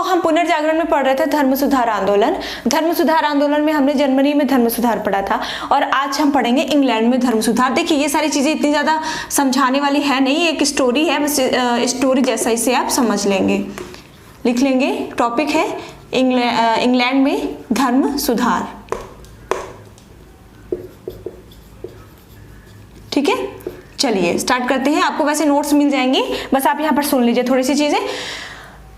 हम पुनर्जागरण में पढ़ रहे थे धर्म सुधार आंदोलन। धर्म सुधार आंदोलन में हमने जर्मनी में धर्म सुधार पढ़ा था और आज हम पढ़ेंगे इंग्लैंड में धर्म सुधार। देखिए ये सारी चीजें इतनी ज्यादा समझाने वाली है नहीं, एक स्टोरी है, बस स्टोरी जैसा इसे आप समझ लेंगे, लिख लेंगे। टॉपिक है इंग्लैंड में धर्म सुधार। ठीक है, चलिए स्टार्ट करते हैं। आपको वैसे नोट्स मिल जाएंगे, बस आप यहाँ पर सुन लीजिए थोड़ी सी चीजें।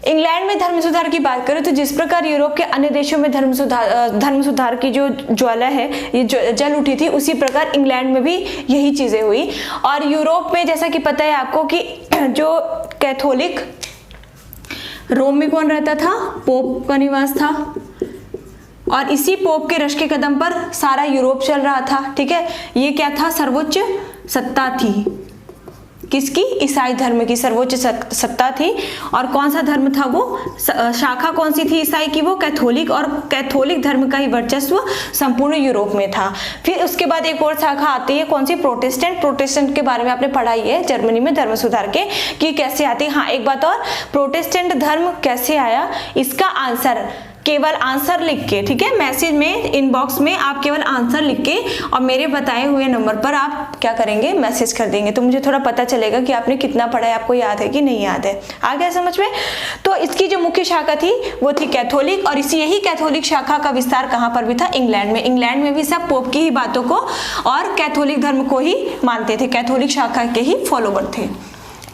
इंग्लैंड में धर्म सुधार की बात करें तो जिस प्रकार यूरोप के अन्य देशों में धर्म सुधार की जो ज्वाला है ये जल उठी थी, उसी प्रकार इंग्लैंड में भी यही चीजें हुई। और यूरोप में जैसा कि पता है आपको कि जो कैथोलिक रोम में कौन रहता था, पोप का निवास था और इसी पोप के रश के कदम पर सारा यूरोप चल रहा था। ठीक है, ये क्या था, सर्वोच्च सत्ता थी, किसकी, ईसाई धर्म की सर्वोच्च सत्ता थी। और कौन सा धर्म था वो, शाखा कौन सी थी ईसाई की, वो कैथोलिक, और कैथोलिक धर्म का ही वर्चस्व संपूर्ण यूरोप में था। फिर उसके बाद एक और शाखा आती है, कौन सी, प्रोटेस्टेंट। प्रोटेस्टेंट के बारे में आपने पढ़ाई है जर्मनी में धर्म सुधार के कि कैसे आती है। हाँ, एक बात और, प्रोटेस्टेंट धर्म कैसे आया, इसका आंसर केवल आंसर लिख के, ठीक है, मैसेज में इनबॉक्स में आप केवल आंसर लिख के और मेरे बताए हुए नंबर पर आप क्या करेंगे, मैसेज कर देंगे, तो मुझे थोड़ा पता चलेगा कि आपने कितना पढ़ा है, आपको याद है कि नहीं याद है। आ गया समझ में। तो इसकी जो मुख्य शाखा थी वो थी कैथोलिक, और इसी यही कैथोलिक शाखा का विस्तार कहाँ पर भी था, इंग्लैंड में। इंग्लैंड में भी सब पोप की ही बातों को और कैथोलिक धर्म को ही मानते थे, कैथोलिक शाखा के ही फॉलोवर थे।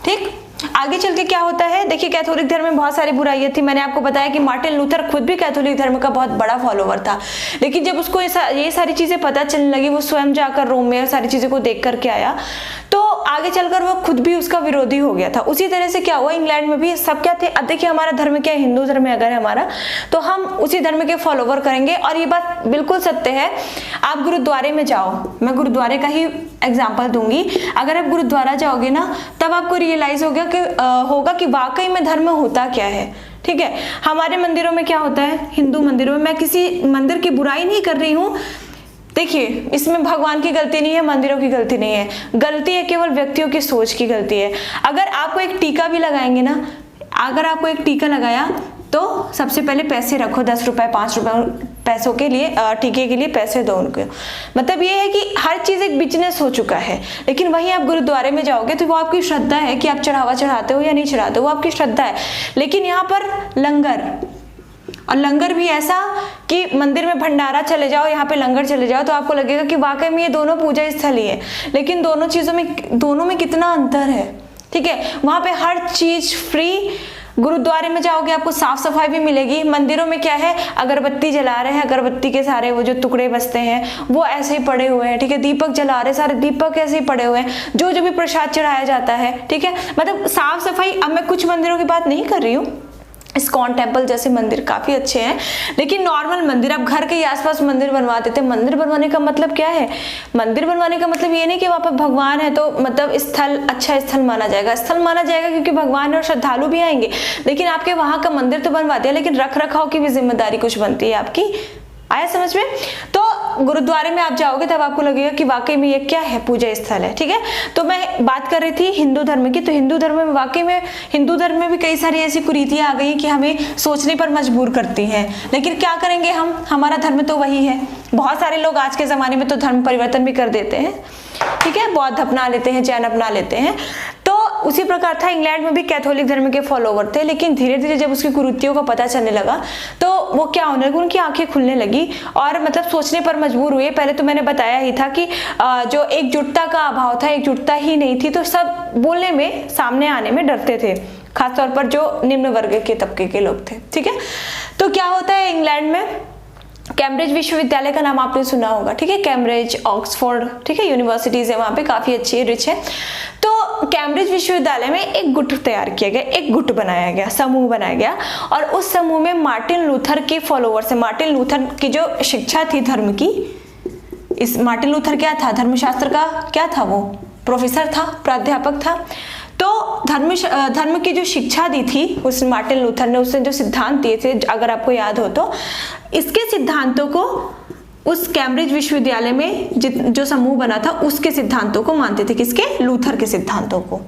ठीक, आगे चल के क्या होता है, देखिए कैथोलिक धर्म में बहुत सारी बुराइयां थी। मैंने आपको बताया कि मार्टिन लूथर खुद भी कैथोलिक धर्म का बहुत बड़ा फॉलोवर था, लेकिन जब उसको ये सारी चीजें पता चलने लगी, वो स्वयं जाकर रोम में सारी चीजों को देख करके आया, तो आगे चलकर वो खुद भी उसका विरोधी हो गया था। उसी तरह से क्या हुआ, इंग्लैंड में भी सब क्या थे, अब देखिए हमारा धर्म क्या है, हिंदू धर्म है अगर हमारा, तो हम उसी धर्म के फॉलोवर करेंगे। और ये बात बिल्कुल सत्य है, आप गुरुद्वारे में जाओ, मैं गुरुद्वारे का ही एग्जाम्पल दूंगी, अगर आप गुरुद्वारा जाओगे ना तब आपको रियलाइज होगा कि वाकई में धर्म होता क्या है। ठीक है, हमारे मंदिरों में क्या होता है, हिंदू मंदिरों में, मैं किसी मंदिर की बुराई नहीं कर रही हूँ, देखिए इसमें भगवान की गलती नहीं है, मंदिरों की गलती नहीं है, गलती है केवल व्यक्तियों की सोच की गलती है। अगर आपको एक टीका भी लगाएंगे ना, अगर आपको एक टीका लगाया तो सबसे पहले पैसे रखो, 10 रुपए 5 रुपए पैसों के लिए, टीके के लिए पैसे दो उनको। मतलब ये है कि हर चीज एक बिजनेस हो चुका है। लेकिन वहीं आप गुरुद्वारे में जाओगे तो वो आपकी श्रद्धा है कि आप चढ़ावा चढ़ाते हो या नहीं चढ़ाते हो, वो आपकी श्रद्धा है। लेकिन यहाँ पर लंगर, और लंगर भी ऐसा कि मंदिर में भंडारा चले जाओ, यहाँ पे लंगर चले जाओ, तो आपको लगेगा कि वाकई में ये दोनों पूजा स्थल ही है। लेकिन दोनों में कितना अंतर है। ठीक है, वहां पे हर चीज फ्री, गुरुद्वारे में जाओगे आपको साफ सफाई भी मिलेगी। मंदिरों में क्या है, अगरबत्ती जला रहे हैं, अगरबत्ती के सारे वो जो टुकड़े बचते हैं वो ऐसे ही पड़े हुए हैं। ठीक है, दीपक जला रहे, सारे दीपक ऐसे ही पड़े हुए हैं, जो भी प्रसाद चढ़ाया जाता है। ठीक है, मतलब साफ सफाई। अब मैं कुछ मंदिरों की बात नहीं कर रही हूँ, इस्कॉन टेम्पल जैसे मंदिर काफी अच्छे हैं, लेकिन नॉर्मल मंदिर, आप घर के ही आसपास मंदिर बनवा देते हैं। मंदिर बनवाने का मतलब क्या है, मंदिर बनवाने का मतलब ये नहीं कि वहां पर भगवान है तो मतलब स्थल अच्छा स्थल माना जाएगा, स्थल माना जाएगा क्योंकि भगवान और श्रद्धालु भी आएंगे, लेकिन आपके वहां का मंदिर तो बनवा दिया, लेकिन रख रखाव की भी जिम्मेदारी कुछ बनती है आपकी। आया समझ में। तो गुरुद्वारे में आप जाओगे तब आपको लगेगा कि वाकई में ये क्या है, पूजा स्थल है। ठीक है, तो मैं बात कर रही थी हिंदू धर्म की, तो हिंदू धर्म में वाकई में, हिंदू धर्म में भी कई सारी ऐसी कुरीतियां आ गई कि हमें सोचने पर मजबूर करती हैं। लेकिन क्या करेंगे हम, हमारा धर्म तो वही है। बहुत सारे लोग आज के जमाने में तो धर्म परिवर्तन भी कर देते हैं। ठीक है, बौद्ध अपना लेते हैं, जैन अपना लेते हैं। तो उसी प्रकार था, इंग्लैंड में भी कैथोलिक धर्म के फॉलोवर थे, लेकिन धीरे धीरे जब उसकी कुरीतियों का पता चलने लगा तो वो क्या होने लगा, उनकी आंखें खुलने लगी और मतलब सोचने पर मजबूर हुए। पहले तो मैंने बताया ही था कि जो एकजुटता का अभाव था, एकजुटता ही नहीं थी, तो सब बोलने में, सामने आने में डरते थे, खासतौर पर जो निम्न वर्ग के तबके के लोग थे। ठीक है, तो क्या होता है इंग्लैंड में, कैम्ब्रिज विश्वविद्यालय का नाम आपने सुना होगा। ठीक है, कैम्ब्रिज, ऑक्सफोर्ड, ठीक है, यूनिवर्सिटीज है वहां पे, काफी अच्छी रिच है। तो कैम्ब्रिज विश्वविद्यालय में एक गुट तैयार किया गया, एक गुट बनाया गया, समूह बनाया गया, और उस समूह में मार्टिन लूथर के फॉलोवर्स है। मार्टिन लूथर की जो शिक्षा थी धर्म की, इस मार्टिन लूथर क्या था, धर्मशास्त्र का क्या था, वो प्रोफेसर था, प्राध्यापक था। तो धर्म की जो शिक्षा दी थी उस मार्टिन लूथर ने, उसने जो सिद्धांत दिए थे, अगर आपको याद हो तो, इसके सिद्धांतों को उस कैम्ब्रिज विश्वविद्यालय में जो समूह बना था उसके सिद्धांतों को मानते थे। किसके, लूथर के सिद्धांतों को।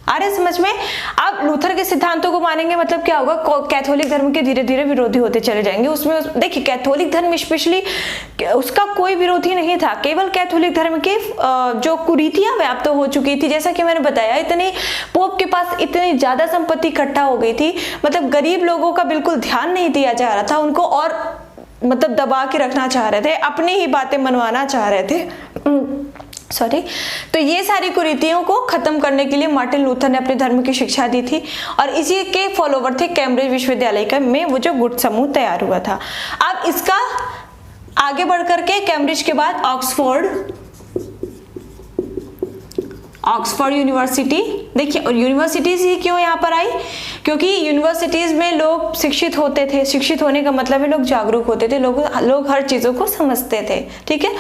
आ रहे समझ में। आप लूथर के सिद्धांतों को मानेंगे मतलब क्या होगा, कैथोलिक धर्म के धीरे धीरे विरोधी होते चले जाएंगे। उसमें देखिए कैथोलिक धर्म स्पेशली उसका कोई विरोधी नहीं था, केवल कैथोलिक धर्म के जो कुरीतियां व्याप्त हो चुकी थी, जैसा कि मैंने बताया इतनी पोप के पास इतनी ज्यादा संपत्ति इकट्ठा हो गई थी, मतलब गरीब लोगों का बिल्कुल ध्यान नहीं दिया जा रहा था, उनको और मतलब दबा के रखना चाह रहे थे, अपनी ही बातें मनवाना चाह रहे थे सॉरी। तो ये सारी कुरीतियों को खत्म करने के लिए मार्टिन लूथर ने अपने धर्म की शिक्षा दी थी और इसी के फॉलोवर थे कैम्ब्रिज विश्वविद्यालय का में वो जो गुट समूह तैयार हुआ था। अब इसका आगे बढ़ करके कैम्ब्रिज के बाद ऑक्सफोर्ड यूनिवर्सिटी, देखिए और यूनिवर्सिटीज ही क्यों यहाँ पर आई, क्योंकि यूनिवर्सिटीज में लोग शिक्षित होते थे, शिक्षित होने का मतलब है लोग जागरूक होते थे, लोग हर चीजों को समझते थे, ठीक है।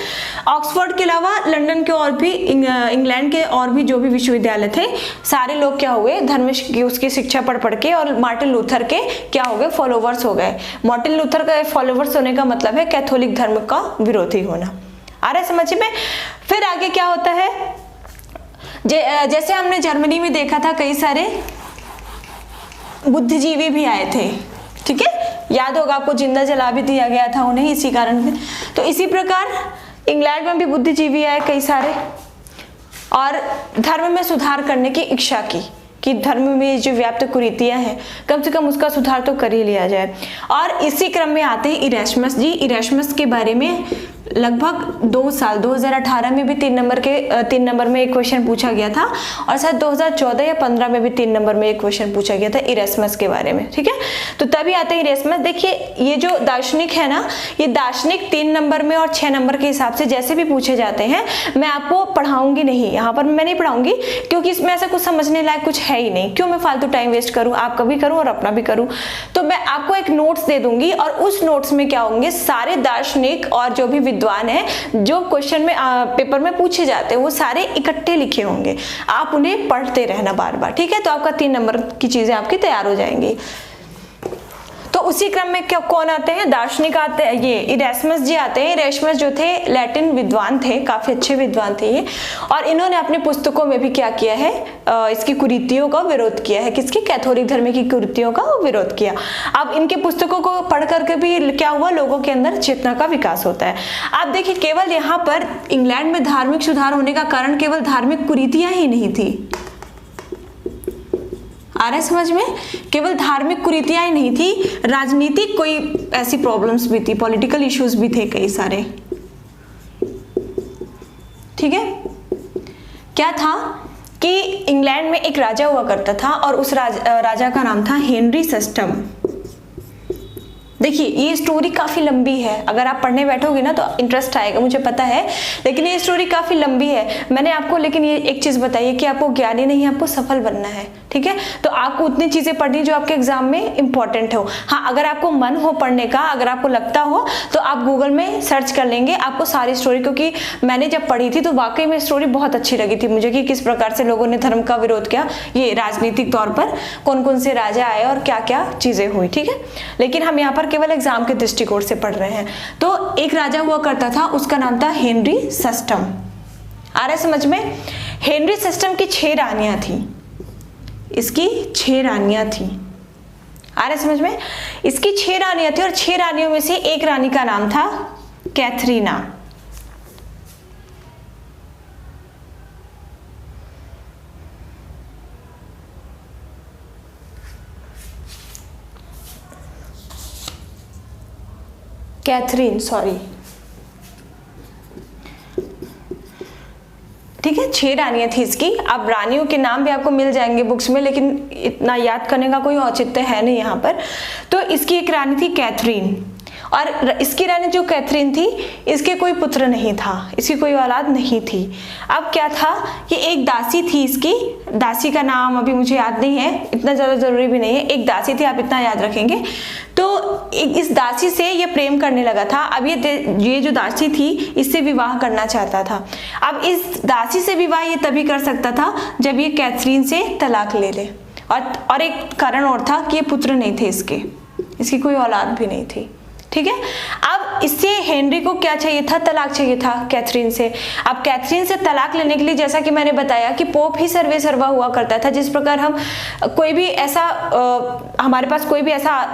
ऑक्सफोर्ड के अलावा लंदन के और भी इंग्लैंड के और भी जो भी विश्वविद्यालय थे, सारे लोग क्या हुए, धर्म की उसकी शिक्षा पढ़ के और मार्टिन लूथर के क्या हो गए, फॉलोवर्स हो गए। मार्टिन लूथर का फॉलोवर्स होने का मतलब है कैथोलिक धर्म का विरोधी होना। आ रहा है समझ में। फिर आगे क्या होता है, जैसे हमने जर्मनी में देखा था कई सारे बुद्धिजीवी भी आए थे, ठीक है, याद होगा आपको, जिंदा जला भी दिया गया था उन्हें इसी कारण से। तो इसी प्रकार इंग्लैंड में भी बुद्धिजीवी आए कई सारे और धर्म में सुधार करने की इच्छा की कि धर्म में जो व्याप्त कुरीतियां हैं कम से कम उसका सुधार तो कर ही लिया जाए। और इसी क्रम में आते हैं इरेस्मस जी। इरेस्मस के बारे में लगभग 2 साल 2018 में भी 3 नंबर में एक क्वेश्चन पूछा गया था और शायद 2014 या 15 में भी 3 नंबर में एक क्वेश्चन पूछा गया था इरेस्मस के बारे में, ठीक है। तो तभी आते हैं इरेस्मस। देखिए ये जो दार्शनिक है ना, ये दार्शनिक 3 नंबर में और 6 नंबर के हिसाब से जैसे भी पूछे जाते हैं, मैं आपको पढ़ाऊंगी नहीं, यहाँ पर मैं नहीं पढ़ाऊंगी क्योंकि इसमें ऐसा कुछ समझने लायक कुछ है ही नहीं। क्यों मैं फालतू टाइम वेस्ट करूँ, आपका भी करूँ और अपना भी करूँ। तो मैं आपको एक नोट्स दे दूंगी और उस नोट्स में क्या होंगे, सारे दार्शनिक और जो भी विद्वान है जो क्वेश्चन में पेपर में पूछे जाते हैं वो सारे इकट्ठे लिखे होंगे, आप उन्हें पढ़ते रहना बार बार, ठीक है। तो आपका 3 नंबर की चीजें आपकी तैयार हो जाएंगी। तो उसी क्रम में क्या कौन आते हैं, दार्शनिक आते हैं, ये इरेस्मस जी आते हैं। इरेस्मस जो थे लैटिन विद्वान थे, काफी अच्छे विद्वान थे ये, और इन्होंने अपनी पुस्तकों में भी क्या किया है, इसकी कुरीतियों का विरोध किया है। किसकी, कैथोलिक धर्म की कुरीतियों का विरोध किया। अब इनके पुस्तकों को पढ़ करके भी क्या हुआ, लोगों के अंदर चेतना का विकास होता है। आप देखिए केवल यहाँ पर इंग्लैंड में धार्मिक सुधार होने का कारण केवल धार्मिक कुरीतियां ही नहीं थी, आ रहा है समझ में, केवल धार्मिक कुरीतियां ही नहीं थी, राजनीतिक कोई ऐसी प्रॉब्लम्स भी थी, पॉलिटिकल इश्यूज भी थे कई सारे, ठीक है। क्या था कि इंग्लैंड में एक राजा हुआ करता था और उस राजा का नाम था हेनरी सिस्टम। देखिए ये स्टोरी काफी लंबी है, अगर आप पढ़ने बैठोगे ना तो इंटरेस्ट आएगा, मुझे पता है, लेकिन ये स्टोरी काफी लंबी है। मैंने आपको लेकिन ये एक चीज बताई है कि आपको ज्ञानी नहीं, आपको सफल बनना है, ठीक है। तो आपको उतनी चीजें पढ़नी जो आपके एग्जाम में इंपॉर्टेंट हो। हाँ, अगर आपको मन हो पढ़ने का, अगर आपको लगता हो तो आप गूगल में सर्च कर लेंगे, आपको सारी स्टोरी, क्योंकि मैंने जब पढ़ी थी तो वाकई में स्टोरी बहुत अच्छी लगी थी मुझे कि किस प्रकार से लोगों ने धर्म का विरोध किया, ये राजनीतिक तौर पर कौन कौन से राजा आए और क्या क्या चीजें हुई, ठीक है। लेकिन हम यहाँ पर केवल एग्जाम के दृष्टिकोण से पढ़ रहे हैं। तो एक राजा हुआ करता था, उसका नाम था हेनरी सिस्टम। आ रहा है समझ में। हेनरी सिस्टम की 6 रानियां थी, इसकी 6 रानियां थी, आ रहा है समझ में। इसकी 6 रानियां थी और 6 रानियों में से एक रानी का नाम था कैथरीना। कैथरीन, सॉरी, ठीक है। 6 रानियां थी इसकी। अब रानियों के नाम भी आपको मिल जाएंगे बुक्स में, लेकिन इतना याद करने का कोई औचित्य है नहीं यहाँ पर। तो इसकी एक रानी थी कैथरीन, और इसकी रानी जो कैथरीन थी, इसके कोई पुत्र नहीं था, इसकी कोई औलाद नहीं थी। अब क्या था कि एक दासी थी, इसकी दासी का नाम अभी मुझे याद नहीं है, इतना ज़्यादा ज़रूरी भी नहीं है, एक दासी थी, आप इतना याद रखेंगे। तो इस दासी से ये प्रेम करने लगा था। अब ये जो दासी थी इससे विवाह करना चाहता था। अब इस दासी से विवाह ये तभी कर सकता था जब ये कैथरीन से तलाक ले ले, और एक कारण और था कि ये पुत्र नहीं थे इसकी कोई औलाद भी नहीं थी। ठीक है। अब इससे हेनरी को क्या चाहिए था, तलाक चाहिए था कैथरीन से। अब कैथरीन से तलाक लेने के लिए जैसा कि मैंने बताया कि पोप ही सर्वे सर्वा हुआ करता था। जिस प्रकार हम कोई भी ऐसा हमारे पास कोई भी ऐसा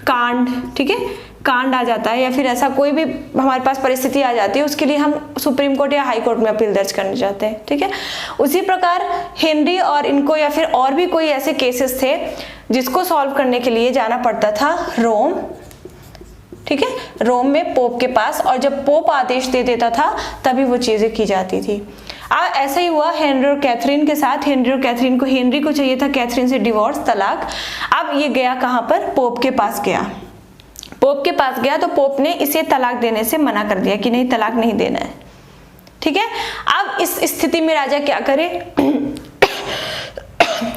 कांड, ठीक है, कांड आ जाता है या फिर ऐसा कोई भी हमारे पास परिस्थिति आ जाती है, उसके लिए हम सुप्रीम कोर्ट या हाई कोर्ट में अपील दर्ज करने जाते हैं, ठीक है। उसी प्रकार हेनरी और इनको या फिर और भी कोई ऐसे केसेस थे जिसको सॉल्व करने के लिए जाना पड़ता था रोम, ठीक है, रोम में पोप के पास, और जब पोप आदेश दे देता था तभी वो चीजें की जाती थी। ऐसा ही हुआ हेनरी और कैथरीन के साथ। हेनरी और कैथरीन को, हेनरी को चाहिए था कैथरीन से डिवोर्स, तलाक। अब ये गया कहाँ पर, पोप के पास गया। पोप के पास गया तो पोप ने इसे तलाक देने से मना कर दिया कि नहीं, तलाक नहीं देना है, ठीक है। अब इस स्थिति में राजा क्या करे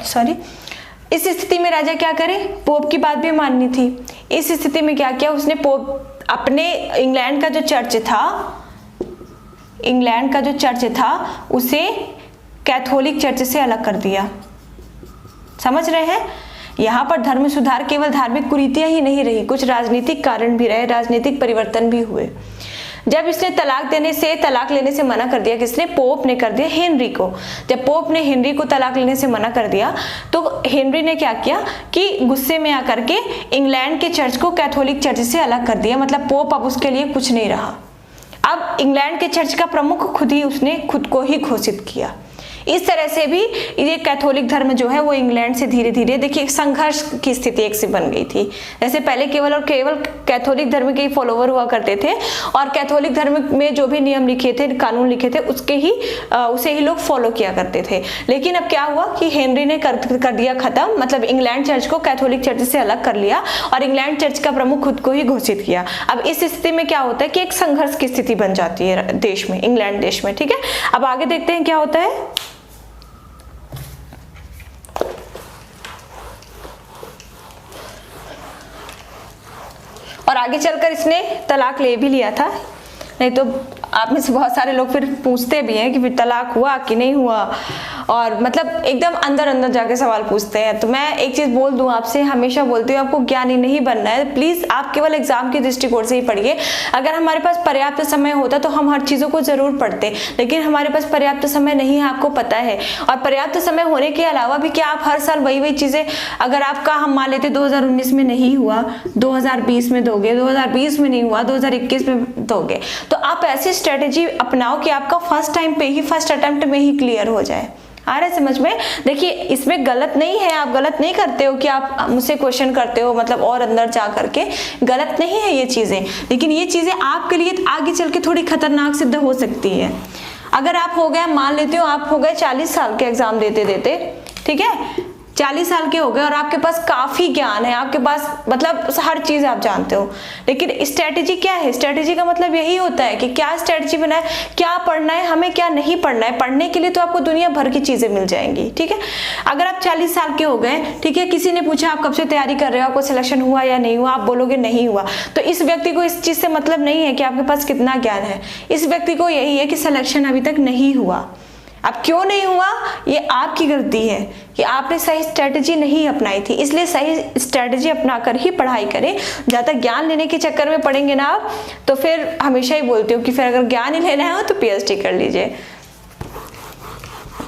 सॉरी इस स्थिति में राजा क्या करे, पोप की बात भी माननी थी। इस स्थिति में क्या किया उसने, पोप अपने इंग्लैंड का जो चर्च था उसे कैथोलिक चर्च से अलग कर दिया। समझ रहे हैं, यहाँ पर धर्म सुधार केवल धार्मिक कुरीतियां ही नहीं रही, कुछ राजनीतिक कारण भी रहे, राजनीतिक परिवर्तन भी हुए। जब इसने तलाक लेने से मना कर दिया, किसने, पोप ने कर दिया हेनरी को। जब पोप ने हेनरी को तलाक लेने से मना कर दिया तो हेनरी ने क्या किया कि गुस्से में आकर के इंग्लैंड के चर्च को कैथोलिक चर्च से अलग कर दिया। मतलब पोप अब उसके लिए कुछ नहीं रहा। अब इंग्लैंड के चर्च का प्रमुख उसने खुद को ही घोषित किया। इस तरह से भी ये कैथोलिक धर्म जो है वो इंग्लैंड से धीरे धीरे, देखिए, संघर्ष की स्थिति एक से बन गई थी। जैसे पहले केवल और केवल कैथोलिक धर्म के ही फॉलोवर हुआ करते थे और कैथोलिक धर्म में जो भी नियम लिखे थे, कानून लिखे थे, उसे ही लोग फॉलो किया करते थे। लेकिन अब क्या हुआ कि हेनरी ने कर दिया खत्म, मतलब इंग्लैंड चर्च को कैथोलिक चर्च से अलग कर लिया और इंग्लैंड चर्च का प्रमुख खुद को ही घोषित किया। अब इस स्थिति में क्या होता है कि एक संघर्ष की स्थिति बन जाती है देश में, इंग्लैंड देश में, ठीक है। अब आगे देखते हैं क्या होता है। और आगे चलकर इसने तलाक ले भी लिया था। नहीं तो आप में से बहुत सारे लोग फिर पूछते भी हैं कि फिर तलाक हुआ कि नहीं हुआ, और मतलब एकदम अंदर अंदर जाके सवाल पूछते हैं। तो मैं एक चीज बोल दूं आपसे, हमेशा बोलती हूँ, आपको ज्ञानी नहीं बनना है। प्लीज आप केवल एग्जाम के दृष्टिकोण से ही पढ़िए। अगर हमारे पास पर्याप्त समय होता तो हम हर चीजों को जरूर पढ़ते, लेकिन हमारे पास पर्याप्त समय नहीं है, आपको पता है। और पर्याप्त समय होने के अलावा भी क्या आप हर साल वही चीजें, अगर आपका हम मान लेते 2019 में नहीं हुआ, 2020 में दोगे, 2020 में नहीं हुआ, 2021 में दोगे, तो आप ऐसी स्ट्रेटेजी अपनाओ कि आपका फर्स्ट टाइम पे ही, फर्स्ट अटेम्प्ट में ही क्लियर हो जाए। आ रहा है समझ में? देखिए, इसमें गलत नहीं है, आप गलत नहीं करते हो कि आप मुझसे क्वेश्चन करते हो, मतलब और अंदर जा करके, गलत नहीं है ये चीजें। लेकिन ये चीजें आपके लिए आगे चल के थोड़ी खतरनाक सिद्ध हो सकती है। अगर आप हो गए, मान लेते हो आप हो गए 40 साल के एग्जाम देते देते, ठीक है, 40 साल के हो गए और आपके पास काफी ज्ञान है, आपके पास मतलब हर चीज आप जानते हो, लेकिन स्ट्रेटेजी क्या है? स्ट्रेटेजी का मतलब यही होता है कि क्या स्ट्रेटेजी बनाए, क्या पढ़ना है हमें, क्या नहीं पढ़ना है। पढ़ने के लिए तो आपको दुनिया भर की चीजें मिल जाएंगी, ठीक है। अगर आप 40 साल के हो गए, ठीक है, किसी ने पूछा आप कब से तैयारी कर रहे हो, आपको सिलेक्शन हुआ या नहीं हुआ, आप बोलोगे नहीं हुआ, तो इस व्यक्ति को इस चीज से मतलब नहीं है कि आपके पास कितना ज्ञान है। इस व्यक्ति को यही है कि सिलेक्शन अभी तक नहीं हुआ। अब क्यों नहीं हुआ, ये आपकी गलती है कि आपने सही स्ट्रेटेजी नहीं अपनाई थी। इसलिए सही स्ट्रेटेजी अपनाकर ही पढ़ाई करें। ज्यादा ज्ञान लेने के चक्कर में पढ़ेंगे ना आप, तो फिर हमेशा ही बोलती हूँ कि फिर अगर ज्ञान ही लेना है तो पीएचडी कर लीजिए।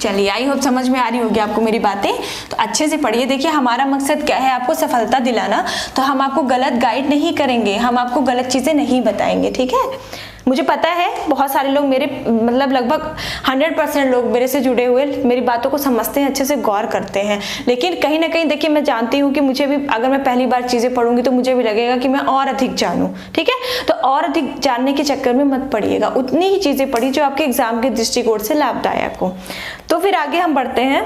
चलिए, आई होप समझ में आ रही होगी आपको मेरी बातें। तो अच्छे से पढ़िए। देखिए, हमारा मकसद क्या है, आपको सफलता दिलाना। तो हम आपको गलत गाइड नहीं करेंगे, हम आपको गलत चीजें नहीं बताएंगे, ठीक है। मुझे पता है बहुत सारे लोग मेरे, मतलब लगभग 100% लोग मेरे से जुड़े हुए मेरी बातों को समझते हैं, अच्छे से गौर करते हैं। लेकिन कहीं ना कहीं देखिए, मैं जानती हूँ कि मुझे भी, अगर मैं पहली बार चीजें पढ़ूंगी तो मुझे भी लगेगा कि मैं और अधिक जानूं, ठीक है। तो और अधिक जानने के चक्कर में मत पढ़िएगा, उतनी ही चीजें पढ़ी जो आपके एग्जाम के दृष्टिकोण से लाभदायक हो। तो फिर आगे हम बढ़ते हैं।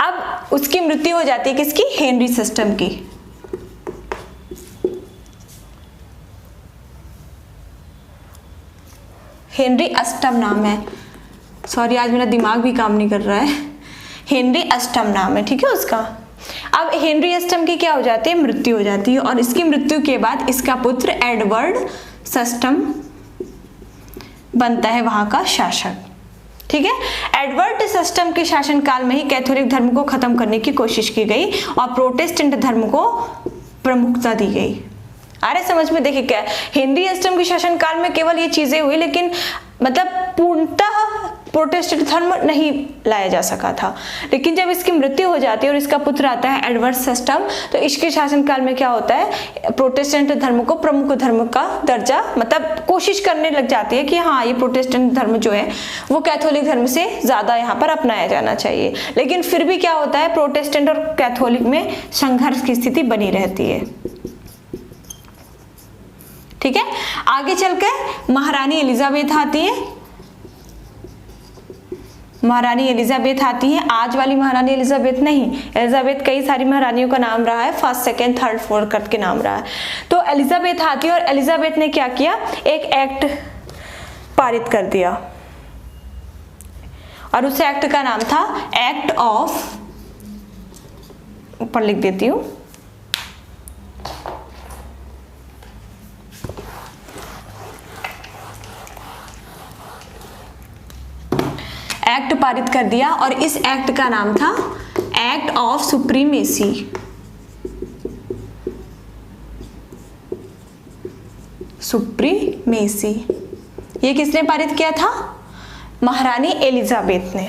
अब उसकी मृत्यु हो जाती है, किसकी? हेनरी सिस्टम की। हेनरी अष्टम नाम है, सॉरी आज मेरा दिमाग भी काम नहीं कर रहा है। हेनरी अष्टम नाम है, ठीक है उसका। अब हेनरी अष्टम की क्या हो जाती है? मृत्यु हो जाती है। और इसकी मृत्यु के बाद इसका पुत्र एडवर्ड षष्ठम बनता है वहां का शासक, ठीक है। एडवर्ड षष्ठम के शासन काल में ही कैथोलिक धर्म को खत्म करने की कोशिश की गई और प्रोटेस्टेंट धर्म को प्रमुखता दी गई। आ रहे समझ में? देखिए क्या हेनरी अष्टम के शासनकाल में केवल ये चीजें हुई, लेकिन मतलब पूर्णतः प्रोटेस्टेंट धर्म नहीं लाया जा सका था। लेकिन जब इसकी मृत्यु हो जाती है और इसका पुत्र आता है एडवर्ड अष्टम, तो इसके शासनकाल में क्या होता है, प्रोटेस्टेंट धर्म को प्रमुख धर्म का दर्जा, मतलब कोशिश करने लग जाती है कि हाँ ये प्रोटेस्टेंट धर्म जो है वो कैथोलिक धर्म से ज्यादा यहाँ पर अपनाया जाना चाहिए। लेकिन फिर भी क्या होता है, प्रोटेस्टेंट और कैथोलिक में संघर्ष की स्थिति बनी रहती है। ठीक है, आगे चलकर महारानी एलिजाबेथ आती है। महारानी एलिजाबेथ आती है, आज वाली महारानी एलिजाबेथ नहीं, एलिजाबेथ कई सारी महारानियों का नाम रहा है, फर्स्ट सेकंड थर्ड फोर्थ करके नाम रहा है। तो एलिजाबेथ आती है और एलिजाबेथ ने क्या किया, एक एक्ट पारित कर दिया और उस एक्ट का नाम था एक्ट ऑफ, ऊपर लिख देती हूं, एक्ट पारित कर दिया और इस एक्ट का नाम था एक्ट ऑफ सुप्रीमेसी। सुप्रीमेसी ये किसने पारित किया था, महारानी एलिजाबेथ ने।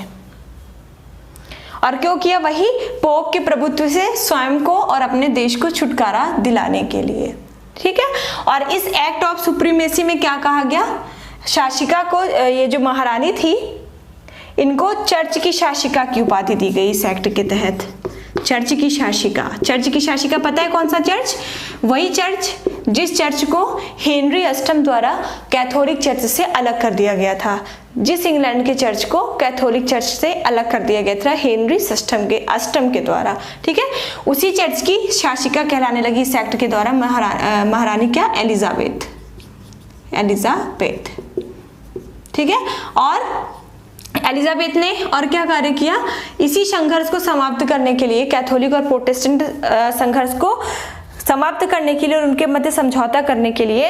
और क्यों किया, वही पोप के प्रभुत्व से स्वयं को और अपने देश को छुटकारा दिलाने के लिए। ठीक है, और इस एक्ट ऑफ सुप्रीमेसी में क्या कहा गया, शासिका को, ये जो महारानी थी इनको चर्च की शासिका की उपाधि दी गई इस एक्ट के तहत। चर्च की शासिका, चर्च की शासिका पता है कौन सा चर्च, वही चर्च जिस चर्च को हेनरी अष्टम द्वारा कैथोलिक चर्च से अलग कर दिया गया था, जिस इंग्लैंड के चर्च को कैथोलिक चर्च से अलग कर दिया गया था हेनरी अष्टम के द्वारा। ठीक है, उसी चर्च की शासिका कहलाने लगी इस एक्ट के द्वारा महारानी क्या, एलिजाबेथ। ठीक है, और एलिजाबेथ ने और क्या कार्य किया, इसी संघर्ष को समाप्त करने के लिए, कैथोलिक और प्रोटेस्टेंट संघर्ष को समाप्त करने के लिए और उनके मध्य समझौता करने के लिए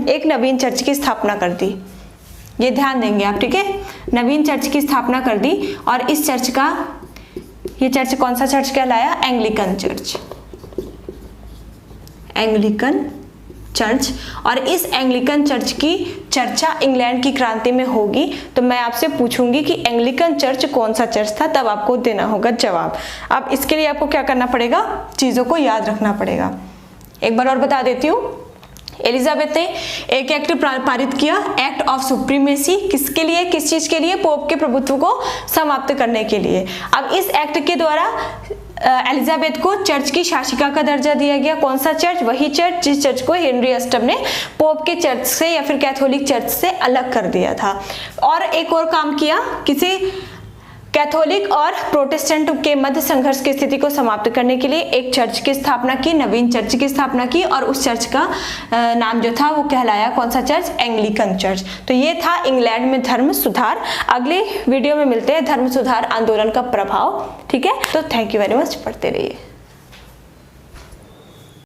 एक नवीन चर्च की स्थापना कर दी। ये ध्यान देंगे आप, ठीक है, नवीन चर्च की स्थापना कर दी। और इस चर्च का, ये चर्च कौन सा चर्च कहलाया, एंग्लिकन चर्च। Anglican church. और इस एंग्लिकन चर्च की चर्चा इंग्लैंड की क्रांति में होगी, तो मैं आपसे पूछूंगी कि एंग्लिकन चर्च कौन सा चर्च था, तब आपको देना होगा जवाब। अब इसके लिए आपको क्या करना पड़ेगा, चीजों को याद रखना पड़ेगा। एक बार और बता देती हूँ, एलिजाबेथ ने एक एक्ट पारित किया, एक्ट ऑफ सुप्रीमेसी, किसके लिए, किस चीज के लिए, पोप के प्रभुत्व को समाप्त करने के लिए। अब इस एक्ट के द्वारा एलिजाबेथ को चर्च की शासिका का दर्जा दिया गया। कौन सा चर्च, वही चर्च जिस चर्च को हेनरी अष्टम ने पोप के चर्च से या फिर कैथोलिक चर्च से अलग कर दिया था। और एक और काम किया, किसी कैथोलिक और प्रोटेस्टेंट के मध्य संघर्ष की स्थिति को समाप्त करने के लिए एक चर्च की स्थापना की, नवीन चर्च की स्थापना की, और उस चर्च का नाम जो था वो कहलाया कौन सा चर्च, एंग्लिकन चर्च। तो ये था इंग्लैंड में धर्म सुधार। अगले वीडियो में मिलते हैं धर्म सुधार आंदोलन का प्रभाव। ठीक है, तो थैंक यू वेरी मच, पढ़ते रहिए।